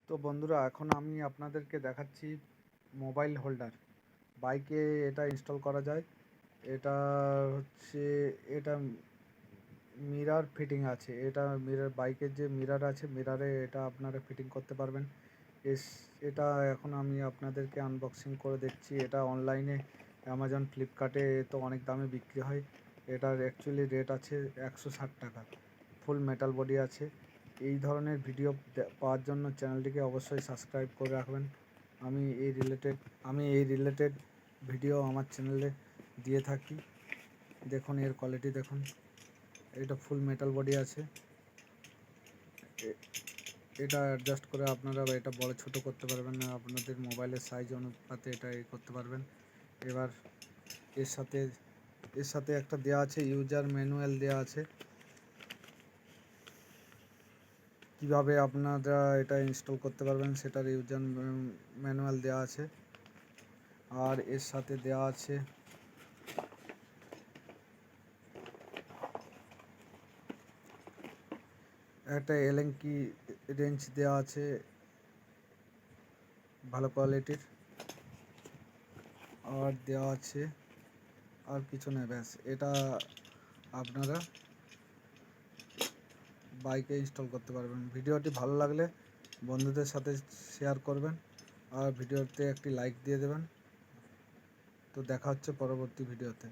তো বন্ধুরা, এখন আমি আপনাদেরকে দেখাচ্ছি মোবাইল হোল্ডার। বাইকে এটা ইনস্টল করা যায়। এটা হচ্ছে এটা মিরার ফিটিং আছে। এটা মিরার, বাইকের যে মিরার আছে, মিরারে এটা আপনারা ফিটিং করতে পারবেন। এটা এখন আমি আপনাদেরকে আনবক্সিং করে দেখছি। এটা অনলাইনে অ্যামাজন, ফ্লিপকার্টে তো অনেক দামে বিক্রি হয়। এটার অ্যাকচুয়ালি রেট আছে 160 টাকা। ফুল মেটাল বডি আছে। এই ধরনের ভিডিও পাওয়ার জন্য চ্যানেলটিকে অবশ্যই সাবস্ক্রাইব করে রাখবেন। আমি এই রিলেটেড ভিডিও আমার চ্যানেলে দিয়ে থাকি। দেখুন এর কোয়ালিটি দেখুন। এটা ফুল মেটাল বডি আছে। এটা অ্যাডজাস্ট করে আপনারা এটা বড় ছোট করতে পারবেন না, আপনাদের মোবাইলের সাইজ অনুপাতে এটা করতে পারবেন। এবার এর সাথে একটা দেওয়া আছে, ইউজার ম্যানুয়াল দেওয়া আছে, কিভাবে আপনারা এটা ইনস্টল করতে পারবেন সেটার ইউজার ম্যানুয়াল দেওয়া আছে। আর এর সাথে দেওয়া আছে একটা এলেন কি রেঞ্জ দেওয়া আছে ভালো কোয়ালিটির। আর দেওয়া আছে আর কিছু নেই, ব্যাস। এটা আপনারা বাইকে ইনস্টল করতে পারবেন। ভিডিওটি ভালো লাগলে বন্ধুদের সাথে শেয়ার করবেন আর ভিডিওতে একটি লাইক দিয়ে দেবেন। তো দেখা হচ্ছে পরবর্তী ভিডিওতে।